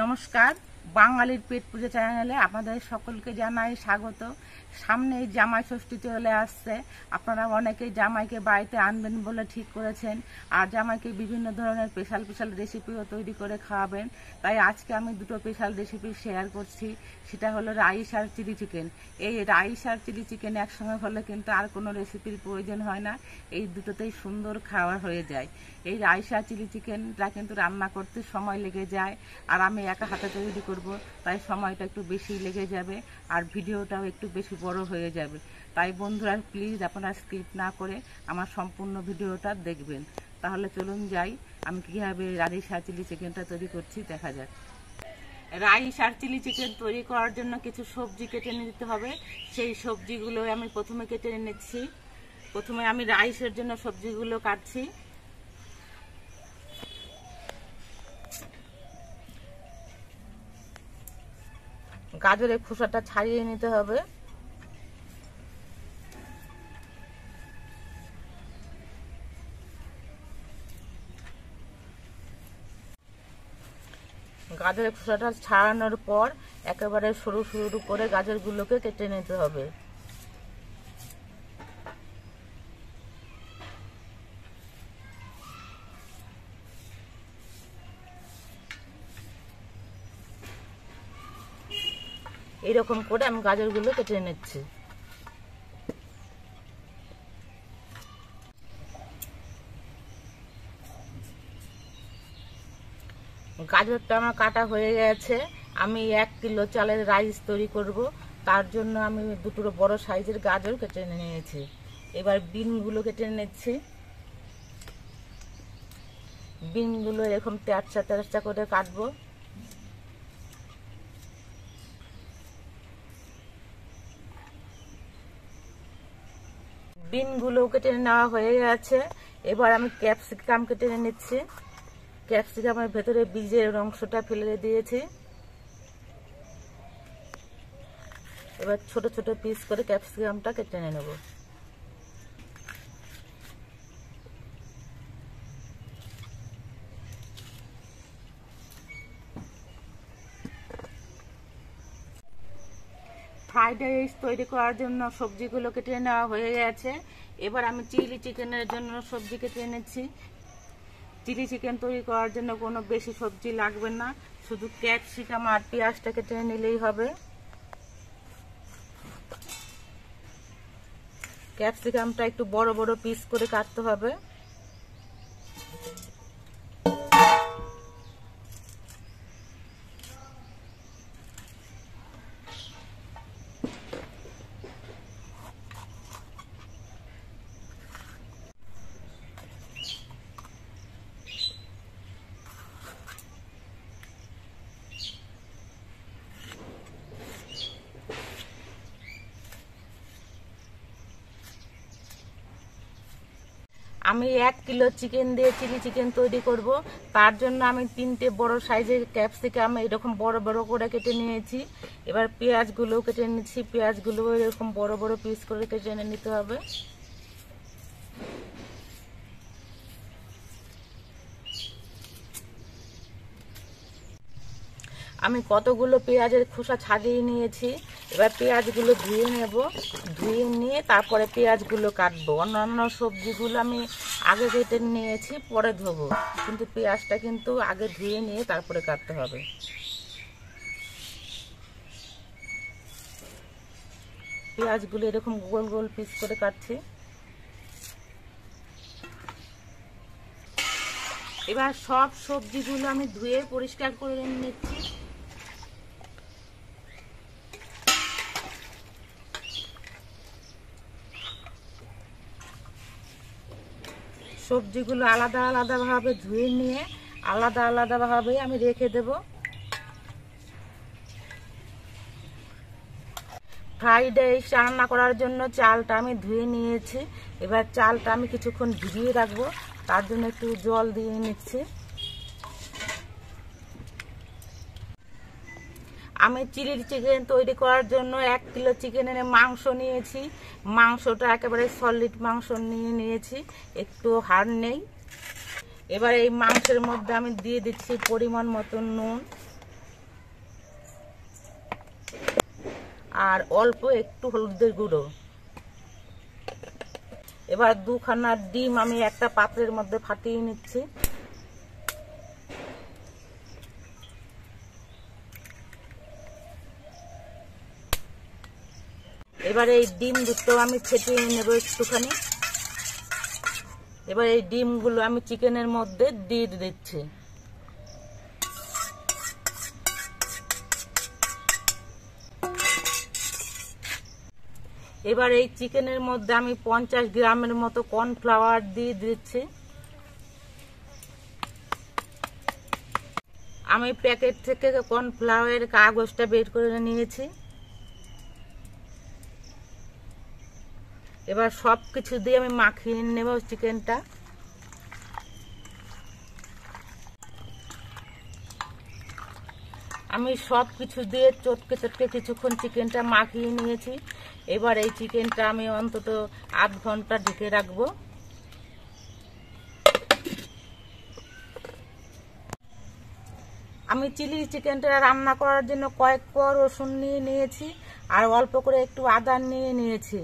নমস্কার, বাঙালির পেট পুজো চ্যানেলে আপনাদের সকলকে জানাই স্বাগত। সামনেই জামাই ষষ্ঠী চলে আসছে। আপনারা অনেকেই জামাইকে বাড়িতে আনবেন বলে ঠিক করেছেন, আর জামাইকে বিভিন্ন ধরনের স্পেশাল রেসিপিও তৈরি করে খাওয়াবেন। তাই আজকে আমি দুটো স্পেশাল রেসিপি শেয়ার করছি। সেটা হলো রাইস আর চিলি চিকেন। এই রাইস আর চিলি চিকেন একসঙ্গে হলে কিন্তু আর কোনো রেসিপির প্রয়োজন হয় না, এই দুটোতেই সুন্দর খাওয়া হয়ে যায়। এই রাইস আর চিলি চিকেনটা কিন্তু রান্না করতে সময় লেগে যায়, আর আমি একা হাতে তৈরি করব, তাই সময়টা একটু বেশি লেগে যাবে আর ভিডিওটাও একটু বেশি বড় হয়ে যাবে। তাই বন্ধুরা প্লিজ আপনারা স্কিপ না করে আমার সম্পূর্ণ ভিডিওটা দেখবেন। তাহলে চলুন যাই, আমি কীভাবে রাইস আর চিলি চিকেনটা তৈরি করছি দেখা যাক। রাইস আর চিলি চিকেন তৈরি করার জন্য কিছু সবজি কেটে নিতে হবে। সেই সবজিগুলো আমি প্রথমে কেটে নিচ্ছি। প্রথমে আমি রাইসের জন্য সবজিগুলো কাটছি। গাজরের খোসাটা ছাড়িয়ে নিতে হবে। গাজরের খোসাটা ছাড়ানোর পর একেবারে সরু সরু করে গাজরগুলোকে কেটে নিতে হবে। এইরকম করে আমি গাজরগুলো কেটে নিচ্ছি। গাজরটা আমার কাটা হয়ে গেছে। আমি 1 কিলো চালের রাইস তৈরি করব, তার জন্য আমি দুটো বড় সাইজের গাজর কেটে নিয়েছি। এবার বিনগুলো কেটে নিচ্ছি। বিনগুলো এরকম তেরচা তেরচা করে কাটবো। বিনগুলো কেটে নেওয়া হয়ে গেছে। এবার আমি ক্যাপসিকাম কেটে নিচ্ছি। ক্যাপসিকামের ভেতরে বীজের অংশটা ফেলে দিয়েছি। এবার ছোট ছোট পিস করে ক্যাপসিকামটা কেটে নেব। ফ্রাইড রাইস তৈরি করার জন্য সবজিগুলো কেটে নেওয়া হয়ে গেছে। এবার আমি চিলি চিকেনের জন্য সবজি কেটে নিচ্ছি। চিলি চিকেন তৈরি করার জন্য কোনো বেশি সবজি লাগবে না, শুধু ক্যাপসিকাম আর পেঁয়াজটা কেটে নিলেই হবে। ক্যাপসিকামটা একটু বড় বড় পিস করে কাটতে হবে। আমি 1 কিলো চিকেন দিয়ে চিলি চিকেন তৈরি করব, তার জন্য আমি 3টে বড় সাইজের ক্যাপসিকাম এরকম বড় বড় করে কেটে নিয়েছি। এবার পেঁয়াজগুলো কেটে নিচ্ছি। পেঁয়াজগুলো এরকম বড় বড় পিস করে কেটে নিতে হবে। আমি কতগুলো পেঁয়াজের খোসা ছাড়িয়ে নিয়েছি। এবার পেঁয়াজগুলো ধুয়ে নেব। ধুয়ে নিয়ে তারপরে পেঁয়াজগুলো কাটবো। অন্যান্য সবজিগুলো আমি আগে কেটে নিয়েছি, পরে ধোবো, কিন্তু পেঁয়াজটা কিন্তু আগে ধুয়ে নিয়ে তারপরে কাটতে হবে। পেঁয়াজগুলো এরকম গোল গোল পিস করে কাটছি। এবার সব সবজিগুলো আমি ধুয়ে পরিষ্কার করে নিচ্ছি। সবজিগুলো আলাদা আলাদাভাবে ধুয়ে নিয়ে আলাদা আলাদাভাবে আমি রেখে দেব। ফ্রাইড রাইস রান্না করার জন্য চালটা আমি ধুয়ে নিয়েছি। এবার চালটা আমি কিছুক্ষণ ভিজিয়ে রাখবো, তার জন্য একটু জল দিয়ে নিচ্ছি। আমি চিলি চিকেন তৈরি করার জন্য 1 কিলো চিকেনের মাংস নিয়েছি। মাংসটা একেবারে সলিড মাংস নিয়েছি, একটু হাড় নেই। এবার এই মাংসের মধ্যে আমি দিয়ে দিচ্ছি পরিমাণ মতো নুন। আর অল্প একটু হলুদের গুঁড়ো। এবার 2খানা ডিম আমি একটা পাত্রের মধ্যে ফাটিয়ে নিচ্ছি। এবার এই ডিম দুটো আমি ফেটিয়ে নেব একটুখানি। এবার এই ডিমগুলো আমি চিকেনের মধ্যে দিয়ে দিচ্ছি। এবার এই চিকেনের মধ্যে আমি 50 গ্রামের মতো কর্নফ্লাওয়ার দিয়ে দিচ্ছি। আমি প্যাকেট থেকে কর্নফ্লাওয়ারের কাগজটা বের করে নিয়েছি। এবার সব কিছু দিয়ে আমি মাখিয়ে নেব চিকেনটা। আমি সব কিছু দিয়ে চটকে চটকে কিছুক্ষণ চিকেনটা মাখিয়ে নিয়েছি। এবার এই চিকেনটা আমি অন্তত আধ ঘন্টা ঢেকে রাখবো। আমি চিলি চিকেনটা রান্না করার জন্য কয়েক কোয়া রসুন নিয়ে নিয়েছি আর অল্প করে একটু আদা নিয়ে নিয়েছি।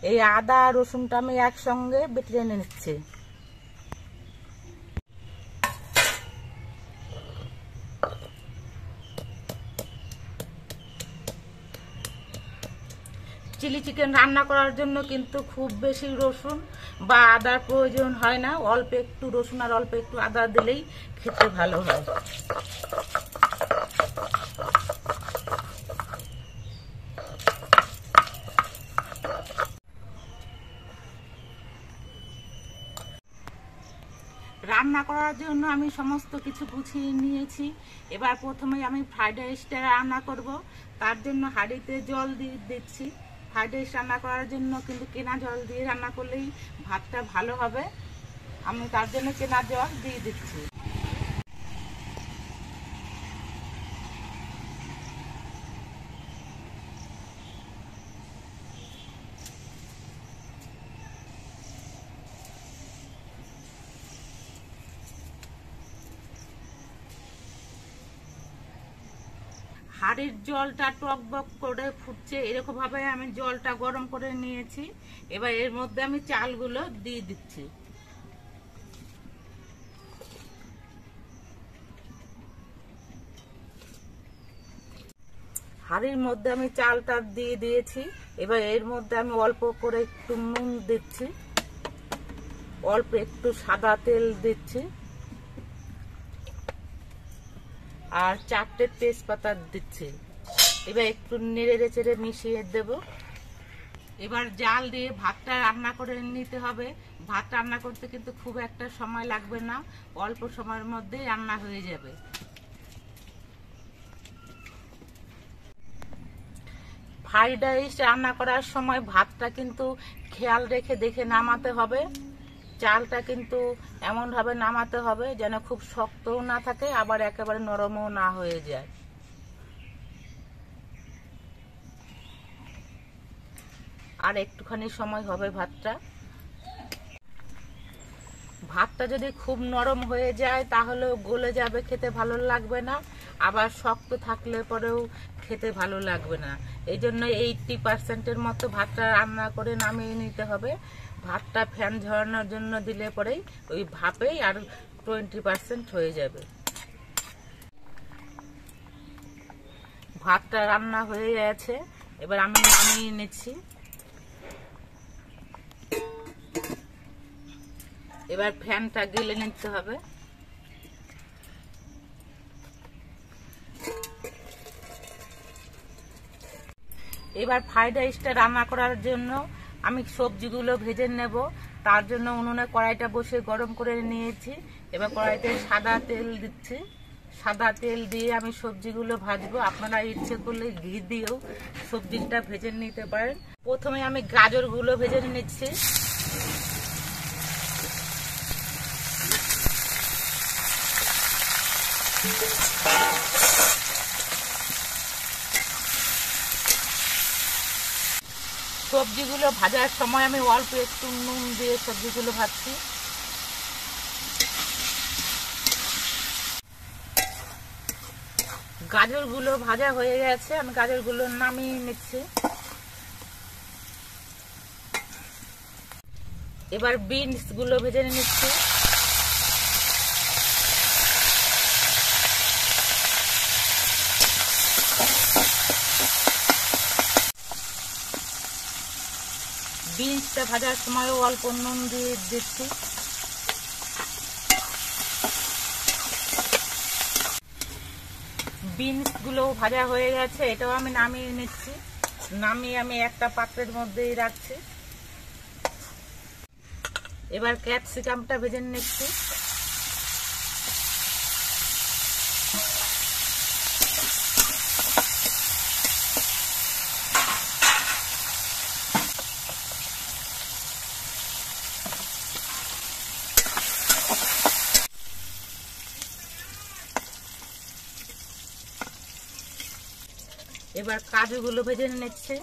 এই আদা আর রসুনটা আমি একসঙ্গে বেটে নিচ্ছি। চিলি চিকেন রান্না করার জন্য কিন্তু খুব বেশি রসুন বা আদার প্রয়োজন হয় না। অল্প একটু রসুন আর অল্প একটু আদা দিলেই খেতে ভালো হয়। রান্না করার জন্য আমি সমস্ত কিছু গুছিয়ে নিয়েছি। এবার প্রথমে আমি ফ্রাইড রাইসটা রান্না করব। তার জন্য হাঁড়িতে জল দিয়ে দিচ্ছি। ফ্রাইড রাইস রান্না করার জন্য কিন্তু কেনা জল দিয়ে রান্না করলেই ভাতটা ভালো হবে। আমি তার জন্য কেনা জল দিয়ে দিচ্ছি। হাঁড়ির জলটা টকবক করে ফুটছে, এরকম ভাবে আমি জলটা গরম করে নিয়েছি। এবার এর মধ্যে আমি চালগুলো দিয়ে দিচ্ছি। হাঁড়ির মধ্যে আমি চালটা দিয়ে দিয়েছি। এবার এর মধ্যে আমি অল্প করে একটু নুন দিচ্ছি, অল্প একটু সাদা তেল দিচ্ছি আর 4টে তেজপাতা দিচ্ছি। এবার একটু নেড়ে চেড়ে মিশিয়ে দেব। এবার জাল দিয়ে ভাতটা রান্না করে নিতে হবে। ভাত রান্না করতে কিন্তু খুব একটা সময় লাগবে না, অল্প সময়ের মধ্যেই রান্না হয়ে যাবে। ফ্রাইড রাইস রান্না করার সময় ভাতটা কিন্তু খেয়াল রেখে দেখে নামাতে হবে। চালটা কিন্তু এমনভাবে নামাতে হবে যেন খুব শক্তও না থাকে আবার একেবারে নরমও না হয়ে যায়। আর একটুখানি সময় হবে ভাতটা। ভাতটা যদি খুব নরম হয়ে যায় তাহলে গলে যাবে, খেতে ভালো লাগবে না। আবার শক্ত থাকলে পরেও খেতে ভালো লাগবে না। এই জন্য 80% মতো ভাতটা রান্না করে নামিয়ে নিতে হবে। ভাতটা ফ্যান ঝরানোর জন্য দিলে পরেই ওই ভাপেই আর 20% হয়ে যাবে। ভাতটা রান্না হয়ে গেছে, এবার আমি নামিয়ে নিচ্ছি। এবার ফ্যানটা গেলে নিতে হবে। এবার ফ্রাইড রাইসটা রান্না করার জন্য আমি সবজিগুলো ভেজে নেব। তার জন্য উনুনে কড়াইটা বসে গরম করে নিয়েছি। এবার কড়াইতে সাদা তেল দিচ্ছি। সাদা তেল দিয়ে আমি সবজিগুলো ভাজবো। আপনারা ইচ্ছে করলে ঘি দিয়েও সবজিটা ভেজে নিতে পারেন। প্রথমে আমি গাজরগুলো ভেজে নিচ্ছি। সবজিগুলো ভাজার সময় আমি অল্প একটু নুন দিয়ে সবজিগুলো ভাজছি। গাজরগুলো ভাজা হয়ে গেছে, আমি গাজরগুলো নামিয়ে নিচ্ছি। এবার বিনস গুলো ভেজে নিচ্ছি। বিনসটা ভাজার সময় অল্প নুন দিয়ে দিচ্ছি। বিনস গুলো ভাজা হয়ে গেছে, এটাও আমি নামিয়ে নিচ্ছি। নামিয়ে আমি একটা পাত্রের মধ্যেই রাখছি। এবার ক্যাপসিকামটা ভেজে নিচ্ছি। এবার কাজুগুলো ভেজে নিচ্ছে।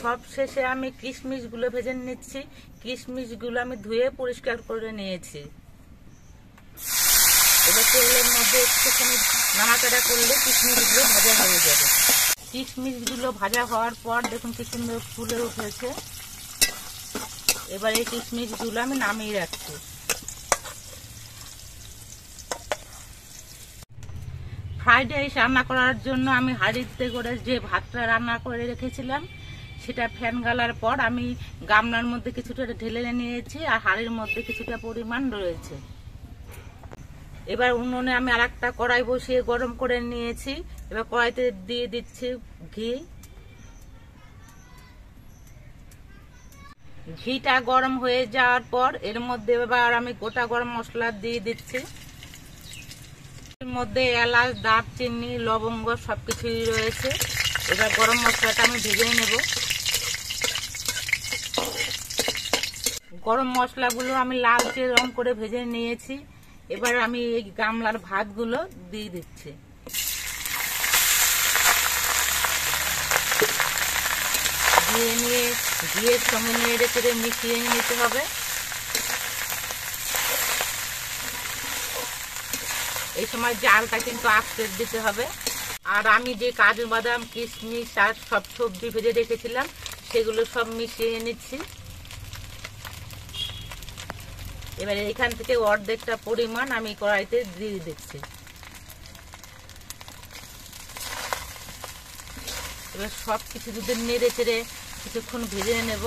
সব শেষে আমি কিশমিশ গুলো ভেজে নিচ্ছি। কিশমিশ গুলো আমি ধুয়ে পরিষ্কার করে নিয়েছি। এবার তেলের মধ্যে একটুখানি নাড়াচাড়া করলে কিশমিশ গুলো ভাজা হয়ে যাবে। কিশমিশ গুলো ভাজা হওয়ার পর দেখুন কি সুন্দর ফুলে উঠেছে। এবার এই কিশমিশ গুলো আমি নামিয়ে রাখছি। ফ্রাইড রাইস রান্না করার জন্য আমি হাঁড়িতে করে যে ভাতটা রান্না করে রেখেছিলাম সেটা ফ্যান গালার পর আমি গামলার মধ্যে কিছুটা ঢেলে নিয়েছি, আর হাঁড়ির মধ্যে কিছুটা পরিমাণ রয়েছে। এবার উনুনে আমি আরেকটা কড়াই বসিয়ে গরম করে নিয়েছি। এবার কড়াইতে দিয়ে দিচ্ছি ঘি। ঘিটা গরম হয়ে যাওয়ার পর এর মধ্যে এবার আমি গোটা গরম মশলা দিয়ে দিচ্ছি। এর মধ্যে এলাচ, দারচিনি, লবঙ্গ সবকিছুই রয়েছে। এবার গরম মশলাটা আমি ভেজে নেব। গরম মশলাগুলো আমি লালচে রং করে ভেজে নিয়েছি। এবার আমি এই গামলার ভাতগুলো দিয়ে দিচ্ছি। দিয়ে নিয়ে ঘিয়ের সঙ্গে নেড়ে চেড়ে মিশিয়ে নিতে হবে। এই সময় জালটা কিন্তু আস্তে দিতে হবে। আর আমি যে কাজু বাদাম, কিশমিশ আর সব সবজি ভেজে রেখেছিলাম সেগুলো সব মিশিয়ে নিচ্ছি। এবারে এখান থেকে অর্ধেকটা পরিমাণ আমি কড়াইতে দিয়ে দিচ্ছি। এবার সব কিছু যদি নেড়ে চেড়ে কিছুক্ষণ ভেজে নেব।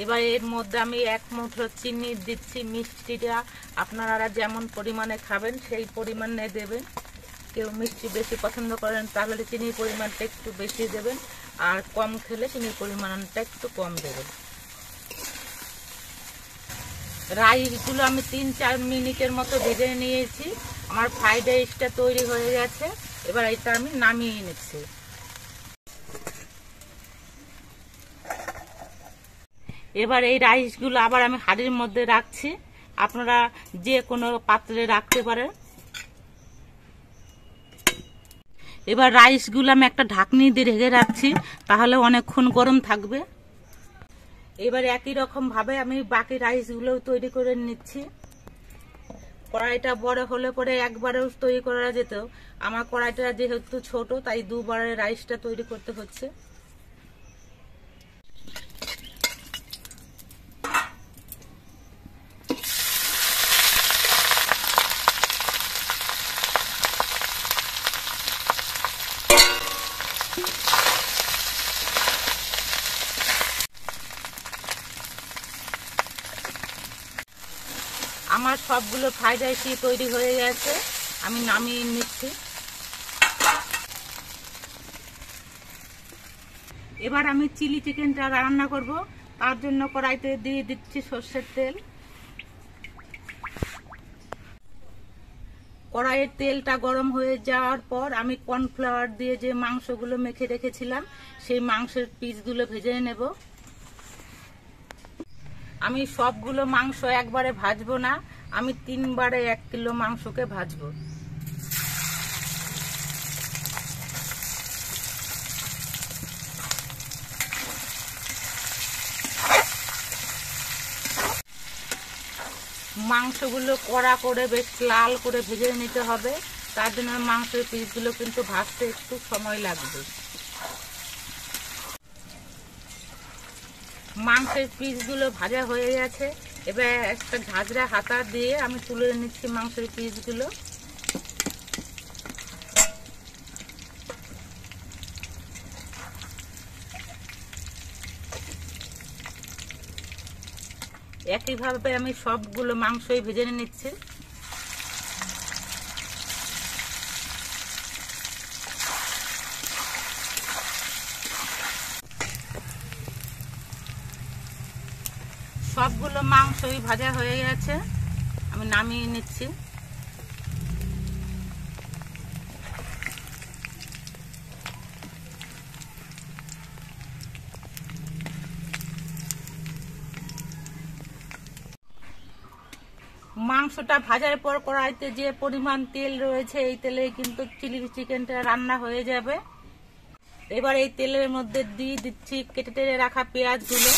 এবার এর মধ্যে আমি 1 মুঠো চিনি দিচ্ছি। মিষ্টিটা আপনারা যেমন পরিমাণে খাবেন সেই পরিমাণে দেবেন। কেউ মিষ্টি বেশি পছন্দ করেন তাহলে চিনির পরিমাণটা একটু বেশি দেবেন, আর কম খেলে চিনির পরিমাণটা একটু কম দেবেন। রাইসগুলো আমি 3-4 মিনিটের মতো ভেজে নিয়েছি। আমার ফ্রাইড রাইসটা তৈরি হয়ে গেছে। এবার এটা আমি নামিয়ে নিচ্ছি। এবার এই রাইসগুলো আবার আমি হাঁড়ির মধ্যে রাখছি। আপনারা যে কোনো পাত্রে রাখতে পারেন। এবার রাইসগুলো আমি একটা ঢাকনি দিয়ে ঢেকে রাখছি, তাহলে অনেকক্ষণ গরম থাকবে। এবার একই রকম ভাবে আমি বাকি রাইসগুলো তৈরি করে নিচ্ছি। কড়াইটা বড় হলে পরে একবারেও তৈরি করা যেত। আমার কড়াইটা যেহেতু ছোট তাই দুবারে রাইসটা তৈরি করতে হচ্ছে। আমার সবগুলো ফ্রাইড রাইসই তৈরি হয়ে গেছে, আমি নামিয়ে নিচ্ছি। এবার আমি চিলি চিকেনটা রান্না করব। তার জন্য কড়াইতে দিয়ে দিচ্ছি সরষের তেল। কড়াইয়ের তেলটা গরম হয়ে যাওয়ার পর আমি কর্নফ্লাওয়ার দিয়ে যে মাংসগুলো মেখে রেখেছিলাম সেই মাংসের পিসগুলো ভেজে নেব। আমি সবগুলো মাংস একবারে ভাজবো না, আমি 3 বারে 1 কিলো মাংসকে ভাজবো। মাংসগুলো কড়া করে বেশ লাল করে ভেজে নিতে হবে। তার জন্য মাংসের পিসগুলো কিন্তু ভাজতে একটু সময় লাগবে। মাংসের পিসগুলো ভাজা হয়ে গেছে। এবার একটা ঝাঁঝরা হাতা দিয়ে আমি তুলে নিচ্ছি মাংসের পিসগুলো। একইভাবে আমি সবগুলো মাংসই ভেজে নিচ্ছি। সবগুলো মাংসই ভাজা হয়ে গেছে, আমি নামিয়ে নিচ্ছি। মাংসটা ভাজার পর কড়াইতে যে পরিমাণ তেল রয়েছে এই তেলে কিন্তু চিলি চিকেনটা রান্না হয়ে যাবে। এবার এই তেলের মধ্যে দিয়ে দিচ্ছি কেটে রাখা পেঁয়াজগুলো।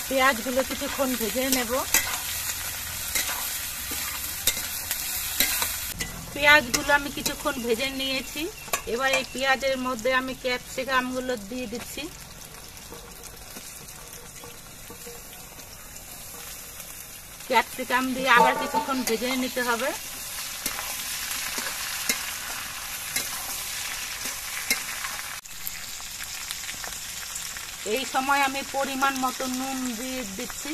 পেঁয়াজগুলো কিছুক্ষণ ভেজে নেব। পেঁয়াজগুলো আমি কিছুক্ষণ ভেজে নিয়েছি। এবার এই পেঁয়াজের মধ্যে আমি ক্যাপসিকামগুলো দিয়ে দিচ্ছি। ক্যাপসিকাম দিয়ে আবার কিছুক্ষণ ভেজে নিতে হবে। এই সময় আমি পরিমাণ মতো নুন দিয়ে দিচ্ছি।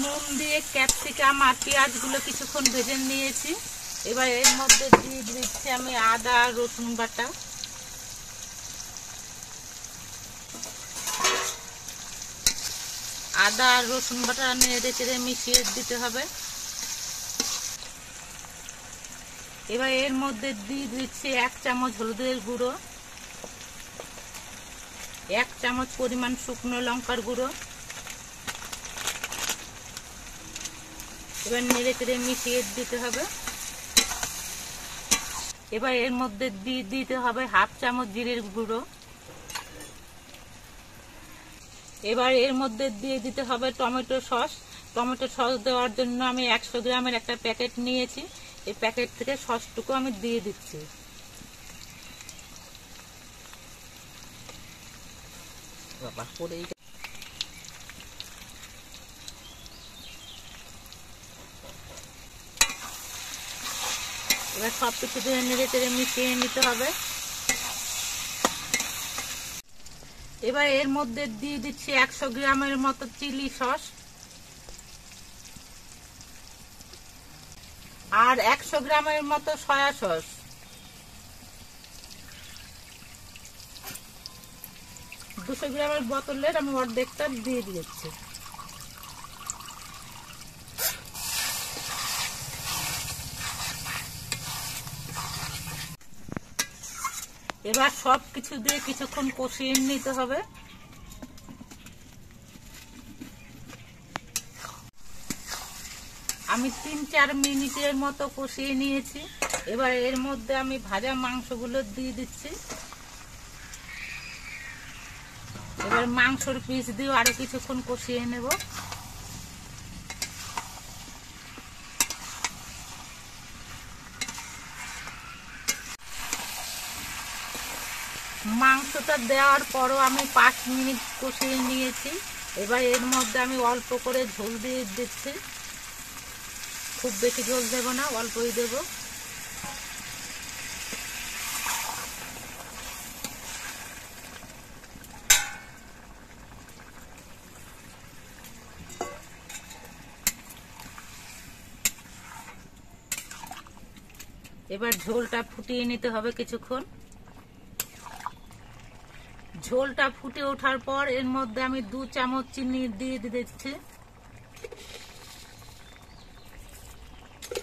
নুন দিয়ে ক্যাপসিকাম আর পেঁয়াজগুলো কিছুক্ষণ ভেজে নিয়েছি। এবার এর মধ্যে দিয়ে দিচ্ছি আমি আদা রসুন বাটা। আদা আর রসুন বাটা নেড়ে চেড়ে মিশিয়ে দিতে হবে। এবার এর মধ্যে দিয়ে দিচ্ছি 1 চামচ হলুদের গুঁড়ো, 1 চামচ পরিমাণ শুকনো লঙ্কার গুঁড়ো। এবার নেড়ে চেড়ে মিশিয়ে দিতে হবে। এবার এর মধ্যে দিয়ে দিতে হবে 1/2 চামচ জিরের গুঁড়ো। এবার এর মধ্যে দিয়ে দিতে হবে টমেটো সস। টমেটো সস দেওয়ার জন্য আমি 100 গ্রামের একটা প্যাকেট নিয়েছি। এই প্যাকেট থেকে সসটুকু আমি দিয়ে দিচ্ছি। বাবা পড়েই এবার সবকিছু দিয়ে নেড়ে চেড়ে মিশিয়ে নিতে হবে। এবার এর মধ্যে দিয়ে দিচ্ছি 100 গ্রামের মতো চিলি সস আর 100 গ্রামের মতো সয়া সস। দুশো গ্রামের বোতলের আমি অর্ধেকটা দিয়ে দিচ্ছি। এবার সব কিছু দিয়ে কিছুক্ষণ কষিয়ে নিতে হবে। আমি 3-4 মিনিটের মতো কষিয়ে নিয়েছি। এবার এর মধ্যে আমি ভাজা মাংসগুলো দিয়ে দিচ্ছি। এবার মাংসর পিস দিয়ে আরো কিছুক্ষণ কষিয়ে নেব। মাংসটা দেওয়ার পরও আমি 5 মিনিট কষিয়ে নিয়েছি। এবার এর মধ্যে আমি অল্প করে ঝোল দিয়ে দিচ্ছি। খুব বেশি ঝোল দেব না, অল্পই দেব। এবার ঝোলটা ফুটিয়ে নিতে হবে কিছুক্ষণ। ঝোলটা ফুটে ওঠার পর এর মধ্যে আমি 2 চামচ চিনি দিয়ে দিচ্ছি।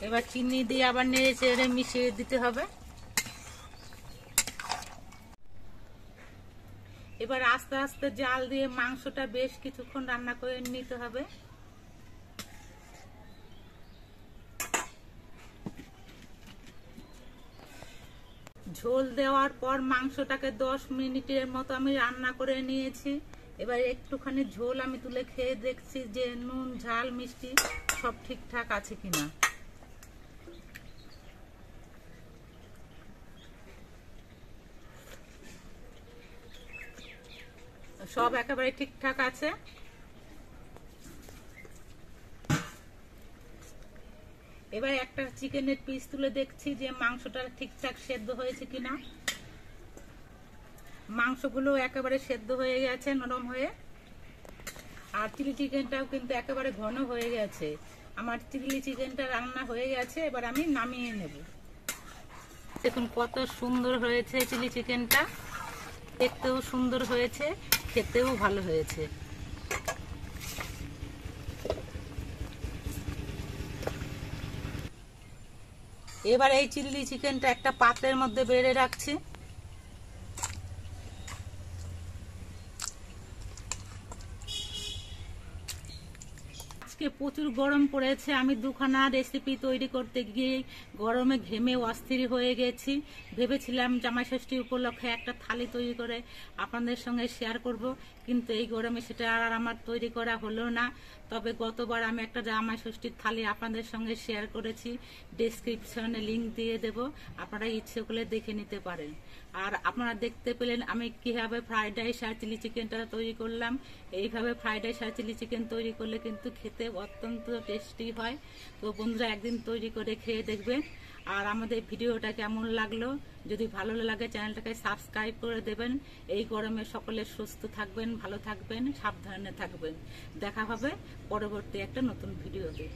এবার চিনি দিয়ে আবার নেড়ে চেড়ে মিশিয়ে দিতে হবে। এবার আস্তে আস্তে জাল দিয়ে মাংসটা বেশ কিছুক্ষণ রান্না করে নিতে হবে। ঝোল দেওয়ার পর মাংসটাকে 10 মিনিটের মতো আমি রান্না করে নিয়েছি। এবার একটুখানি ঝোল আমি তুলে খেয়ে দেখছি যে নুন ঝাল মিষ্টি সব ঠিকঠাক আছে কিনা। সব একেবারে ঠিকঠাক আছে। এবার একটা চিকেনের পিস তুলে দেখছি যে মাংসটা ঠিকঠাক সেদ্ধ হয়েছে কিনা। মাংসগুলো একেবারে সেদ্ধ হয়ে গেছে, নরম হয়ে। আর চিলি চিকেনটাও কিন্তু একেবারে ঘন হয়ে গেছে। আমার চিলি চিকেনটা রান্না হয়ে গেছে, এবার আমি নামিয়ে নেব। দেখুন কত সুন্দর হয়েছে চিলি চিকেনটা, দেখতেও সুন্দর হয়েছে, খেতেও ভালো হয়েছে। এবার এই চিলি চিকেনটা একটা পাত্রের মধ্যে বেড়ে রাখছি। আজকে প্রচুর গরম পড়েছে, আমি দুখানা রেসিপি তৈরি করতে গিয়ে গরমে ঘেমে অস্থির হয়ে গেছি। ভেবেছিলাম জামাই ষষ্ঠী উপলক্ষে একটা থালি তৈরি করে আপনাদের সঙ্গে শেয়ার করব, কিন্তু এই গরমে সেটা আর আমার তৈরি করা হলো না। তবে গতবার আমি একটা জামাই ষষ্ঠীর থালি আপনাদের সঙ্গে শেয়ার করেছি, ডেসক্রিপশনে লিংক দিয়ে দেব, আপনারা ইচ্ছে করলে দেখে নিতে পারেন। আর আপনারা দেখতে পেলেন আমি কিভাবে ফ্রাইড রাইস আর চিলি চিকেনটা তৈরি করলাম। এইভাবে ফ্রাইড রাইস আর চিলি চিকেন তৈরি করলে কিন্তু খেতে অত্যন্ত টেস্টি হয়। তো বন্ধুরা একদিন তৈরি করে খেয়ে দেখবেন। আর আমাদের ভিডিওটা কেমন লাগলো, যদি ভালো লাগে চ্যানেলটাকে সাবস্ক্রাইব করে দেবেন। এই গরমে সকলে সুস্থ থাকবেন, ভালো থাকবেন, সাবধানে থাকবেন। দেখা হবে পরবর্তী একটা নতুন ভিডিওতে।